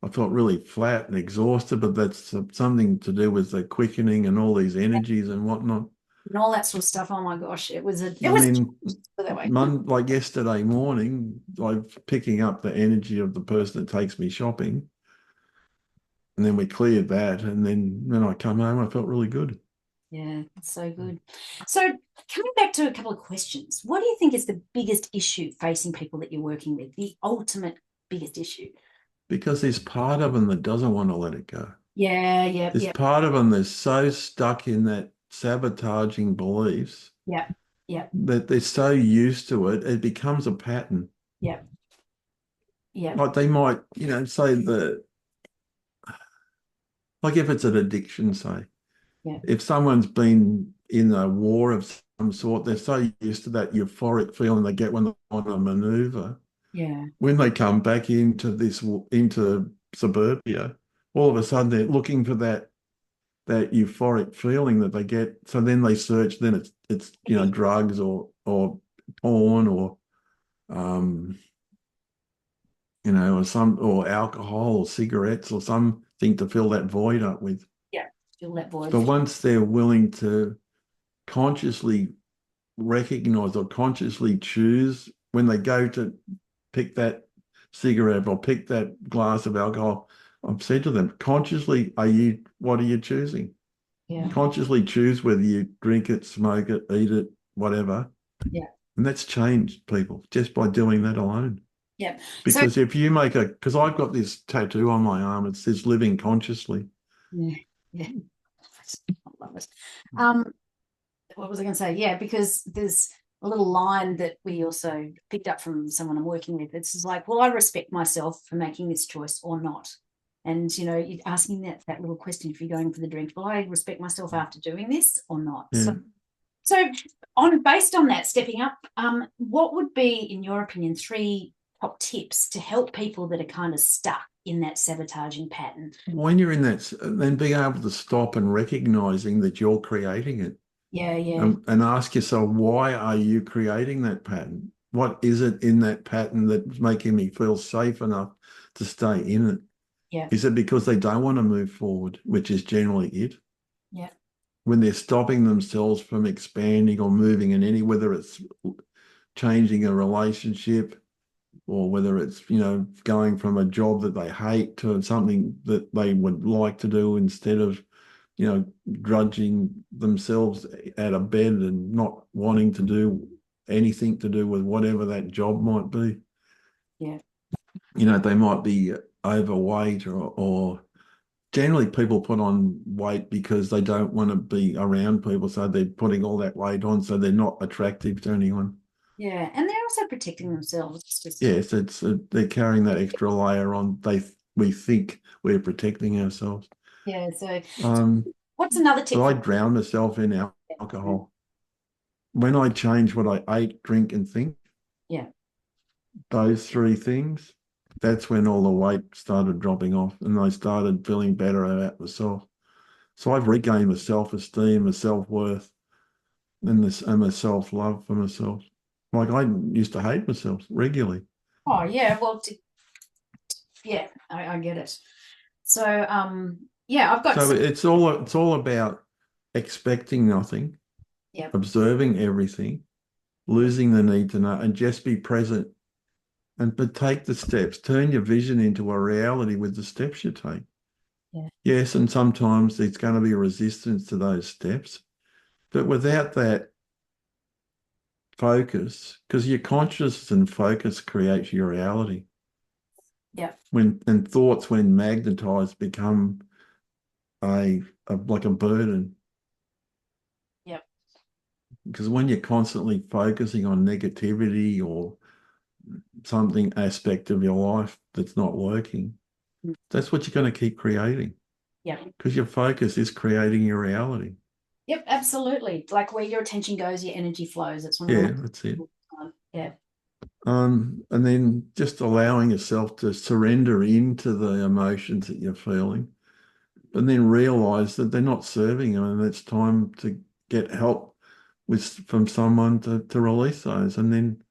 I felt really flat and exhausted, but that's something to do with the quickening and all these energies and whatnot. and all that sort of stuff. Oh my gosh, it And was then that way. like yesterday morning, I'm picking up the energy of the person that takes me shopping. And then we cleared that. And then when I come home, I felt really good. Yeah, it's so good. So, coming back to a couple of questions, what do you think is the biggest issue facing people that you're working with? The ultimate biggest issue? Because there's part of them that doesn't want to let it go. Yeah, yeah, There's yeah, part of them that's so stuck in that sabotaging beliefs yeah, yeah, that they're so used to it, it becomes a pattern. yeah, yeah, Like they might, say like if it's an addiction, say, yeah, if someone's been in a war of some sort, they're so used to that euphoric feeling they get when they want to maneuver. yeah. When they come back into suburbia, all of a sudden they're looking for that euphoric feeling that they get. So then they search. Then it's drugs or porn or um, or alcohol or cigarettes or something to fill that void up with. Yeah, fill that void. But once they're willing to consciously recognize or consciously choose when they go to pick that cigarette or pick that glass of alcohol. I've said to them, consciously, what are you choosing? Yeah. Consciously choose whether you drink it, smoke it, eat it, whatever. Yeah. And that's changed people just by doing that alone. Yeah. So Because if you because I've got this tattoo on my arm, it says living consciously. yeah, yeah. I love it. Um, what was I going to say? Yeah, because there's a little line that we also picked up from someone I'm working with. It's like, well, I respect myself for making this choice or not. And you're asking that little question if you're going for the drink, will I respect myself after doing this or not? Yeah. So based on that, stepping up, what would be, in your opinion, 3 top tips to help people that are kind of stuck in that sabotaging pattern? When you're in that, then being able to stop and recognizing that you're creating it. Yeah, yeah. And ask yourself, why are you creating that pattern? What is it in that pattern that's making me feel safe enough to stay in it? Yeah. Is it because they don't want to move forward, which is generally it? Yeah. When they're stopping themselves from expanding or moving in any, whether it's changing a relationship or whether it's, going from a job that they hate to something that they would like to do instead of, grudging themselves out of bed and not wanting to do anything to do with whatever that job might be. Yeah. They might be overweight or generally people put on weight because they don't want to be around people. So they're putting all that weight on so they're not attractive to anyone. Yeah. And they're also protecting themselves. It's just, Yes, they're carrying that extra layer on. We think we're protecting ourselves. yeah. So Um, what's another but tip I for drown myself in alcohol. When I change what I ate, drink, and think, yeah. those 3 things, that's when all the weight started dropping off and I started feeling better about myself. So I've regained my self-esteem, my self-worth, and my self-love for myself. Like I used to hate myself regularly. Oh, yeah. Well, yeah, I get it. So, yeah, I've got So some, it's all about expecting nothing, yeah, observing everything, losing the need to know, and just be present. But take the steps, turn your vision into a reality with the steps you take. yeah, Yes, and sometimes there's going to be a resistance to those steps, but without that focus, because your conscious and focus creates your reality. yeah, And thoughts, when magnetized, become like a burden. yeah. Because when you're constantly focusing on negativity or something aspect of your life that's not working, Mm. that's what you're going to keep creating. Yeah. Because your focus is creating your reality. Yep, absolutely. Like where your attention goes, your energy flows. It's one of the Yeah, most that's it. yeah. And then just allowing yourself to surrender into the emotions that you're feeling, and then realize that they're not serving you, and it's time to get help from someone to release those. And then,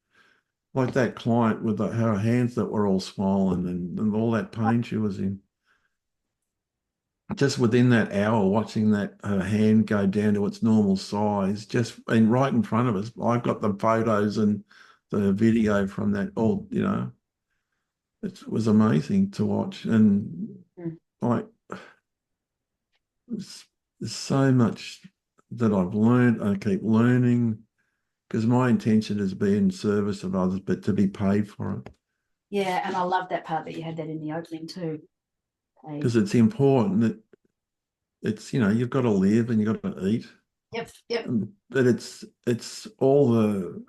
like that client with her hands that were all swollen and all that pain she was in, just within that hour, watching that her hand go down to its normal size, just and right in front of us. I've got the photos and the video from that. It was amazing to watch, and Mm. like there's so much that I've learned. I keep learning because my intention is to be in service of others, but to be paid for it. Yeah, and I love that part that you had that in the opening too. Because it's important that you've got to live and you've got to eat. Yep, yep. But it's all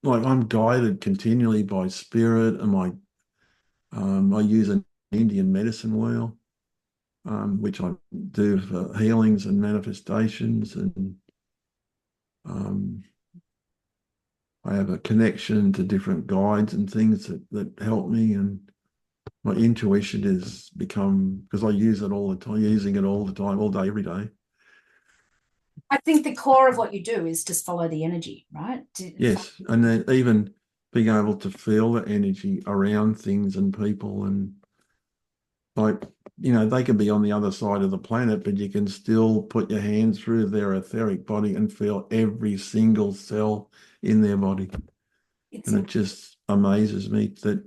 like I'm guided continually by spirit, and I use an Indian medicine wheel, which I do for healings and manifestations, and um, I have a connection to different guides and things that help me, and my intuition has become, because I use it all the time, using it all the time, all day, every day. I think the core of what you do is just follow the energy, right? Yes, and then even being able to feel the energy around things and people, and like, they can be on the other side of the planet, but you can still put your hand through their etheric body and feel every single cell in their body. It's And it just amazes me that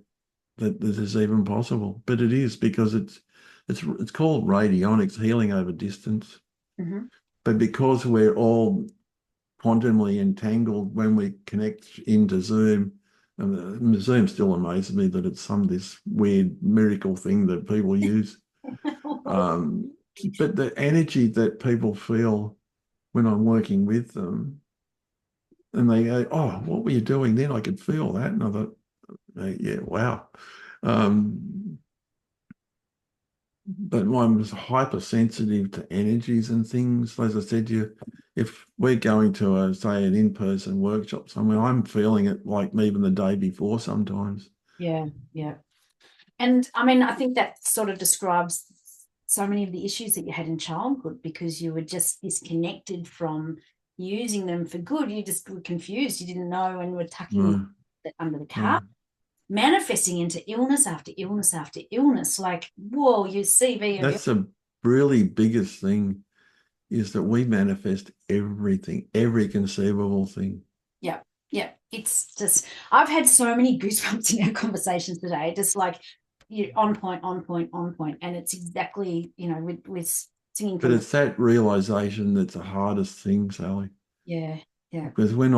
this is even possible. But it is, because it's called radionics, healing over distance. mm-hmm. But because we're all quantumly entangled when we connect into Zoom, and Zoom still amazes me that it's this weird miracle thing that people use. But the energy that people feel when I'm working with them, and they go, "Oh, what were you doing then? I could feel that." And I thought, "Yeah, wow." But I'm hypersensitive to energies and things. As I said to you, if we're going to say an in-person workshop somewhere, I'm feeling it like even the day before sometimes. Yeah, yeah. And I mean, I think that sort of describes so many of the issues that you had in childhood, because you were just disconnected from using them for good. You just were confused. You didn't know, and were tucking it under the carpet, manifesting into illness after illness after illness. Like, whoa, your CV. That's the really biggest thing, is that we manifest everything, every conceivable thing. Yeah, yeah. It's just, I've had so many goosebumps in our conversations today, just like you on point, on point, on point. And it's exactly, with singing But from it's that realization that's the hardest thing, Sally. yeah, yeah. Because when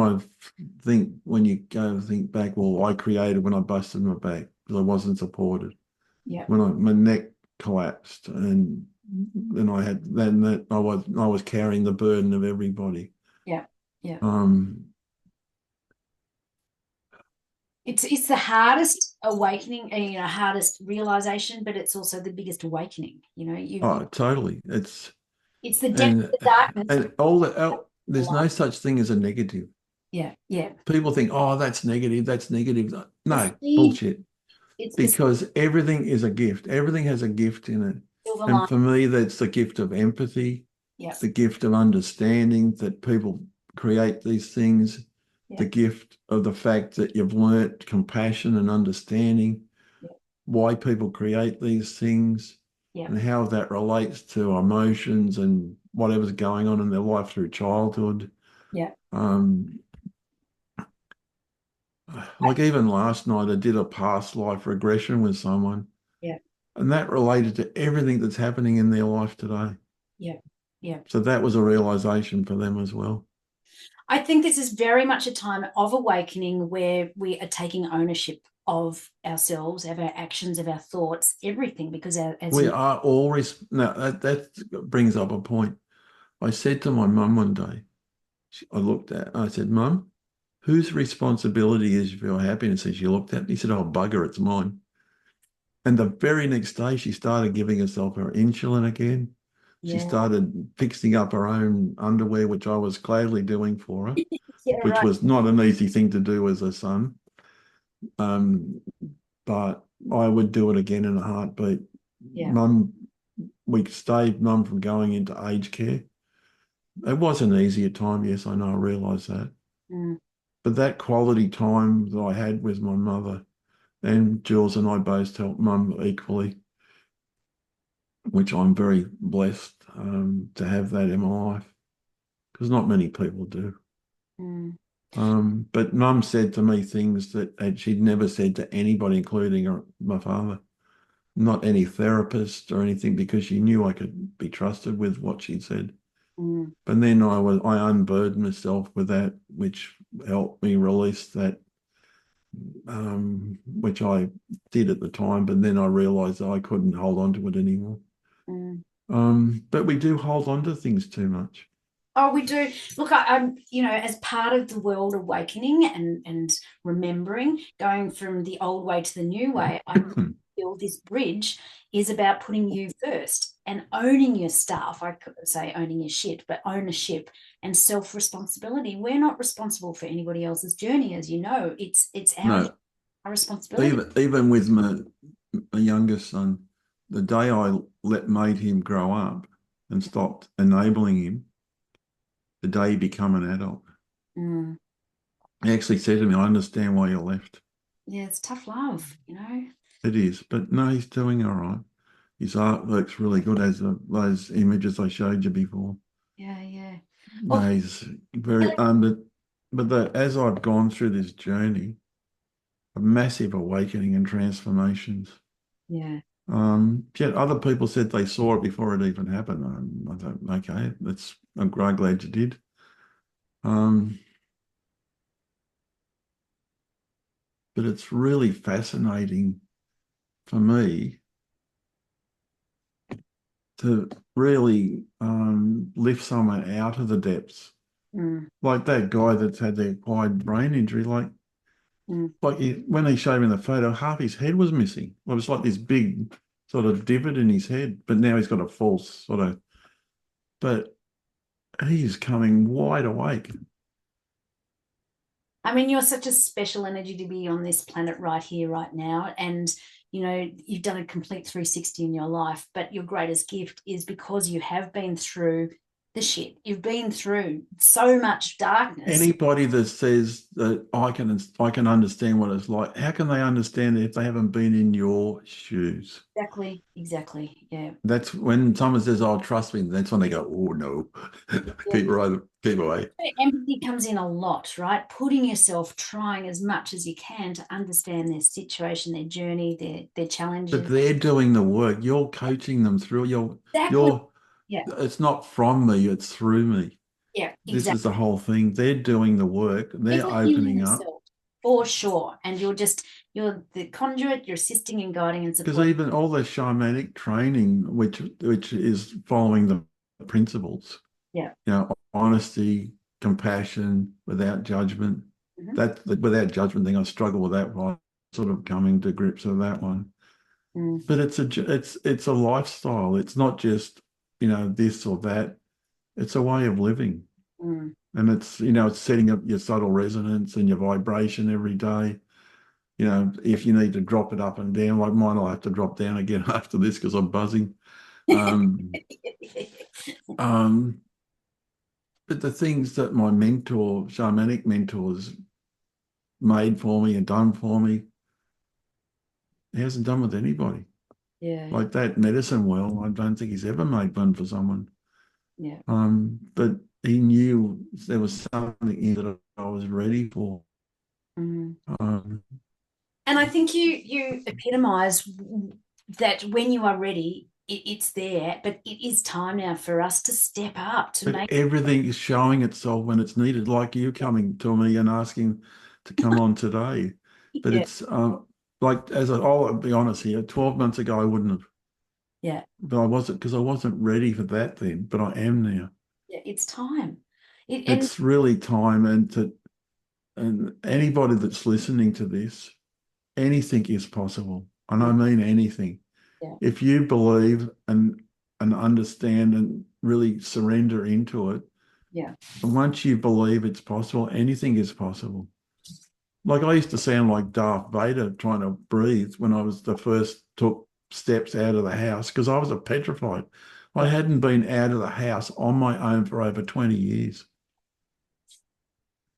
you go think back, well, I created when I busted my back because I wasn't supported. Yeah. When my neck collapsed, and then I was carrying the burden of everybody. Yeah. Yeah. Um, It's the hardest awakening, hardest realization, but it's also the biggest awakening. totally. It's the depth of And the darkness of there's no light. such thing as a negative. Yeah, yeah. People think, oh, that's negative. That's negative. The No, seed, bullshit. it's the Because everything is a gift. Everything has a gift in it. silver And line. for me, that's the gift of empathy, Yeah, the gift of understanding that people create these things, yeah, the gift of the fact that you've learnt compassion and understanding, yeah, why people create these things, yeah. and how that relates to emotions and whatever's going on in their life through childhood. Yeah. Um, like even last night, I did a past life regression with someone, Yeah, and that related to everything that's happening in their life today. yeah, yeah. So that was a realization for them as well. I think this is very much a time of awakening where we are taking ownership of ourselves, of our actions, of our thoughts, everything, because We are all now that brings up a point. I said to my mum one day, I looked at, I said, "Mum, whose responsibility is for your happiness?" And she looked at me, said, "Oh, bugger, it's mine." And the very next day, she started giving herself her insulin again. She yeah, started fixing up her own underwear, which I was gladly doing for her, yeah, which right. was not an easy thing to do as a son. Um, but I would do it again in a heartbeat. Yeah. Mum, we saved Mum from going into aged care. It wasn't easy at time, yes, I know, I realise that. Mm, But that quality time that I had with my mother, and Jules and I both helped Mum equally, which I'm very blessed to have that in my life, because not many people do. mm, But Mum said to me things that she'd never said to anybody, including my father. Not any therapist or anything, because she knew I could be trusted with what she said. mm, But then I unburdened myself with that, which helped me release that, which I did at the time. But then I realised that I couldn't hold on to it anymore. mm. But we do hold on to things too much. Oh, we do. Look, I'm, as part of the world awakening and remembering, going from the old way to the new way, I feel this bridge is about putting you first and owning your stuff. I could say owning your shit, but ownership and self-responsibility. We're not responsible for anybody else's journey, as you know. It's our No, responsibility. even with my youngest son, the day I made him grow up and stopped enabling him, the day he became an adult, Mm. he actually said to me, "I understand why you left." Yeah, it's tough love. It is, but no, he's doing all right. his artwork's really good, as those images I showed you before. Yeah, yeah. No, Well, he's very as I've gone through this journey, a massive awakening and transformations. yeah. Yet other people said they saw it before it even happened. I thought, okay, I'm glad you did. Um, but it's really fascinating for me to really lift someone out of the depths. Mm, Like that guy that's had the acquired brain injury, mm. when he showed me the photo, half his head was missing. It was like this big sort of divot in his head, but now he's got a false sort of, but he's coming wide awake. I mean, you're such a special energy to be on this planet right here, right now. And, you've done a complete 360 in your life, but your greatest gift is because you have been through the shit. You've been through so much darkness. Anybody that says that I can understand what it's like, how can they understand it if they haven't been in your shoes? Exactly, exactly. Yeah. That's when someone says, "Oh, trust me." That's when they go, "Oh no, keep away." Empathy comes in a lot, right? Putting yourself, trying as much as you can to understand their situation, their journey, their But challenges. they're doing the work. You're coaching them through. Exactly. You're. Yeah. It's not from me. It's through me. Yeah, This is exactly. the whole thing. They're doing the work. They're People are healing opening up. themselves for sure. And you're the conduit, you're assisting and guiding and Because supporting. even all the shamanic training, which is following the principles, Yeah. honesty, compassion, without judgment. Hmm. That the without judgment thing, I struggle with that one. Sort of coming to grips with that one. Mm, But it's a lifestyle. It's not just this or that. It's a way of living, mm. and it's setting up your subtle resonance and your vibration every day. If you need to drop it up and down, like mine, I'll have to drop down again after this because I'm buzzing. Um, um, but the things that my shamanic mentors, made for me and done for me, he hasn't done with anybody. Yeah, Like that medicine well, I don't think he's ever made one for someone. yeah. But he knew there was something in that I was ready for. Mm. Um, And I think you epitomize that when you are ready, it's there, but it is time now for us to step up to but make. everything is showing itself when it's needed, like you coming to me and asking to come on today. But Yeah, it's like, I'll be honest here, 12 months ago, I wouldn't have, yeah, but I wasn't, because I wasn't ready for that then, but I am now. yeah. It's time. And It's really time. And anybody that's listening to this, anything is possible. And I mean anything. yeah, If you believe and understand and really surrender into it, yeah. and once you believe it's possible, anything is possible. Like I used to sound like Darth Vader trying to breathe when I was the first took steps out of the house because I was a petrified. I Yeah. hadn't been out of the house on my own for over 20 years.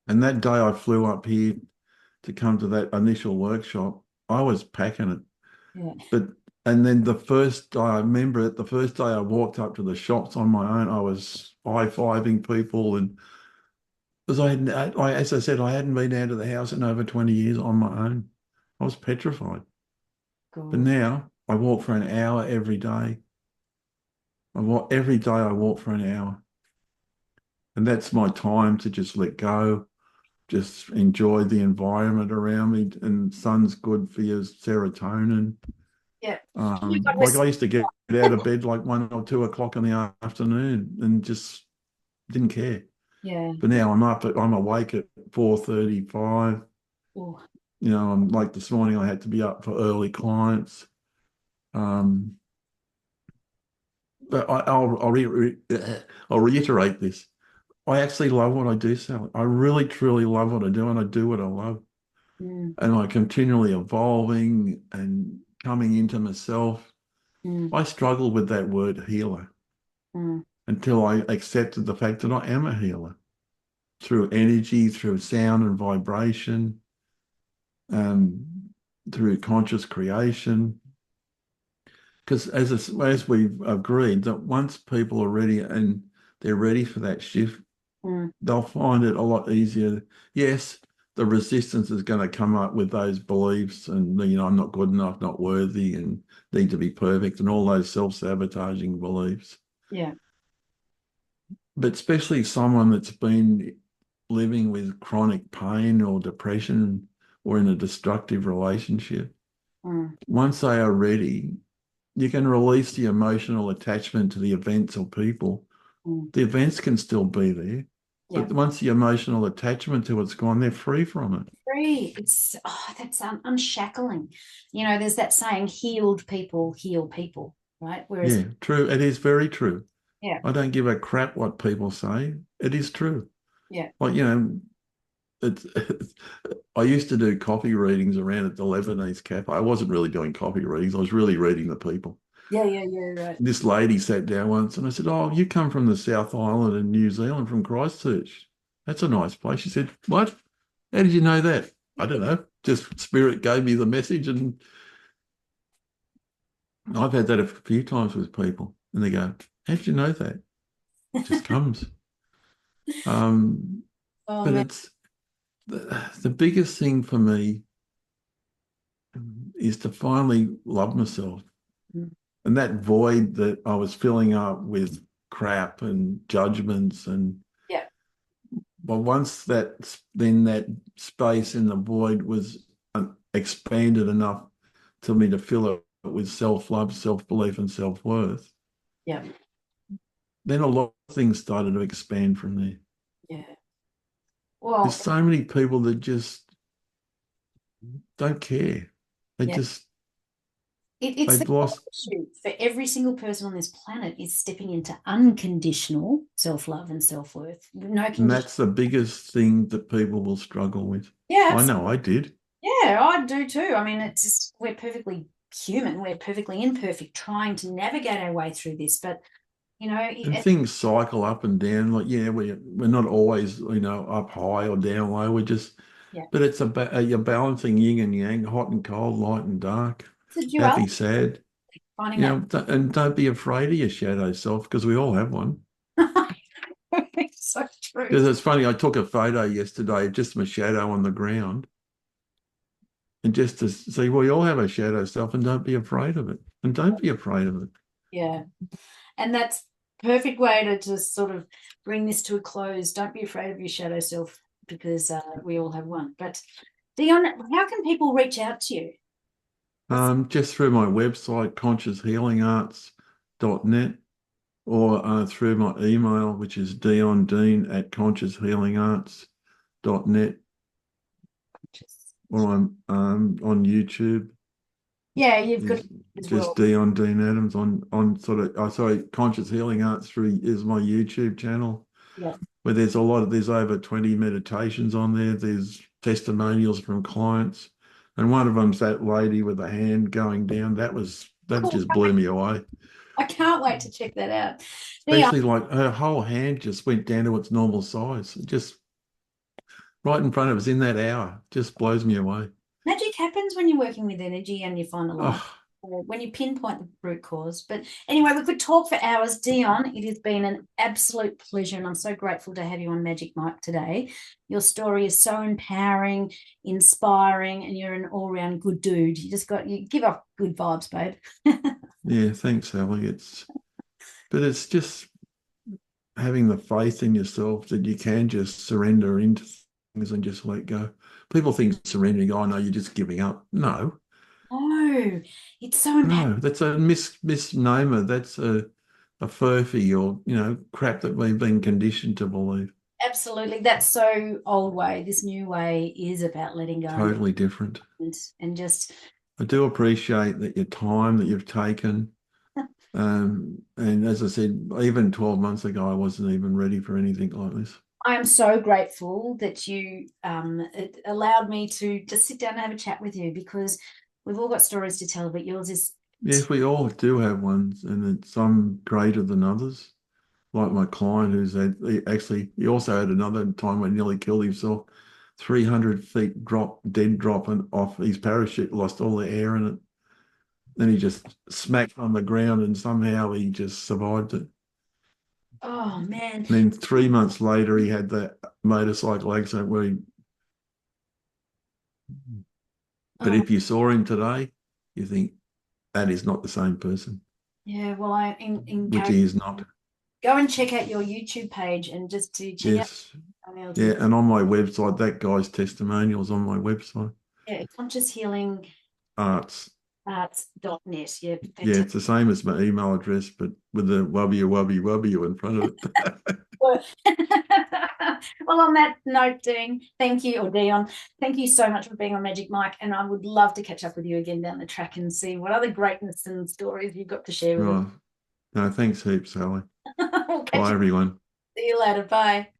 And that day I flew up here to come to that initial workshop, I was packing it. Yeah. But and then the first day I remember it, the first day I walked up to the shops on my own, I was high-fiving people, and because as I said, I hadn't been out of the house in over 20 years on my own. I was petrified. But Good. now I walk for an hour every day. Every day I walk for an hour. And that's my time to just let go, just enjoy the environment around me. And sun's good for your serotonin. Yeah. Oh my God, Like I used to get out of bed like 1 or 2 o'clock in the afternoon and just didn't care. yeah. But now I'm awake at 4:35. Oh, I'm like this morning I had to be up for early clients. Um, but I'll reiterate this. I actually love what I do, Sally. I really, truly love what I do, and I do what I love. mm, And I continually evolving and coming into myself. mm, I struggled with that word healer mm. until I accepted the fact that I am a healer through energy, through sound and vibration, um, through conscious creation. because as we've agreed that once people are ready and they're ready for that shift, they'll find it a lot easier. Yes, the resistance is going to come up with those beliefs and, I'm not good enough, not worthy, and need to be perfect, and all those self-sabotaging beliefs. Yeah. But especially someone that's been living with chronic pain or depression or in a destructive relationship, once they are ready, you can release the emotional attachment to the events or people. The events can still be there, but once the emotional attachment to it's gone, they're free from it. Free. It's that's unshackling. There's that saying, healed people heal people, right? Whereas, Yeah, true. It is very true. yeah, I don't give a crap what people say. It is true. yeah, Like, it's I used to do coffee readings around at the Lebanese cafe. I wasn't really doing coffee readings. I was really reading the people. yeah, right. This lady sat down once and I said, "Oh, you come from the South Island in New Zealand, from Christchurch. That's a nice place." She said, "What? How did you know that?" "I don't know. Just spirit gave me the message." And I've had that a few times with people and they go, "How did you know that?" It just comes. Um, Oh but man. it's the biggest thing for me is to finally love myself. And that void that I was filling up with crap and judgments and Yeah. but once that space in the void was expanded enough to me to fill it with self-love, self-belief and self-worth, Yeah. then a lot of things started to expand from there. Yeah. There's Well, so many people that just don't care. They yeah. just It's the they've lost. issue for every single person on this planet is stepping into unconditional self-love and self-worth. No And condition. that's the biggest thing that people will struggle with. Yeah, I know absolutely. I did. Yeah, I do too. I mean, it's just we're perfectly human. We're perfectly imperfect, trying to navigate our way through this. But And things cycle up and down. Like, yeah, we're not always, up high or down low. We're just, yeah, but you're balancing yin and yang, hot and cold, light and dark, it's a happy, duality. sad. Finding that. And don't be afraid of your shadow self because we all have one. It's so true. Because it's funny, I took a photo yesterday of just my shadow on the ground and just to see, well, you all have a shadow self and don't be afraid of it. And don't be afraid of it. Yeah. And that's perfect way to just sort of bring this to a close. Don't be afraid of your shadow self because we all have one. But Deon, how can people reach out to you? Just through my website, conscioushealingarts.net, or through my email, which is deondean@conscioushealingarts.net, or I'm on YouTube. Yeah, you've got Is it as just well. Deon Dean Adams on sort of, sorry, Conscious Healing Arts through is my YouTube channel, Yeah. where there's over 20 meditations on there. There's testimonials from clients. And one of them's that lady with the hand going down. That Cool. just blew me away. I can't wait to check that out. Deon, Especially like her whole hand just went down to its normal size. It just right in front of us in that hour. Just blows me away. magic happens when you're working with energy and you find alignment. Oh, When you pinpoint the root cause. But anyway, we could talk for hours. Deon, it has been an absolute pleasure, and I'm so grateful to have you on Magic Mike today. Your story is so empowering, inspiring, and you're an all-round good dude. You give off good vibes, babe. yeah, thanks, Sally. But it's just having the faith in yourself that you can just surrender into things and just let go. People think surrendering, oh no, you're just giving up. No, No, it's so empowering. no, that's a misnomer. That's a furphy or crap that we've been conditioned to believe. Absolutely. That's so old way. This new way is about letting go Totally different. and just I do appreciate that your time that you've taken. And as I said, even 12 months ago, I wasn't even ready for anything like this. I am so grateful that you it allowed me to just sit down and have a chat with you because we've all got stories to tell, but yours is Yes, we all do have ones, and it's some greater than others. Like my client he also had another time when he nearly killed himself, 300 feet dead drop and off his parachute, lost all the air in it. Then he just smacked on the ground and somehow he just survived it. Oh man. And then 3 months later, he had that motorcycle accident where he, but Oh if you saw him today, you think that is not the same person, yeah. Well, I which encourage he is not. go and check out your YouTube page and just to check out Yes. testimonials Yeah. and And on my website, that guy's testimonials on my website. yeah, conscious healing Arts. arts.net. Yeah, Yeah, fantastic. it's the same as my email address, but with the wubby in front of it. Well, on that note, Dean, thank you, or Deon, thank you so much for being on Magic Mike. And I would love to catch up with you again down the track and see what other greatness and stories you've got to share with us. Right. No, thanks heaps, Sally. We'll catch Bye, you. everyone. See you later. Bye.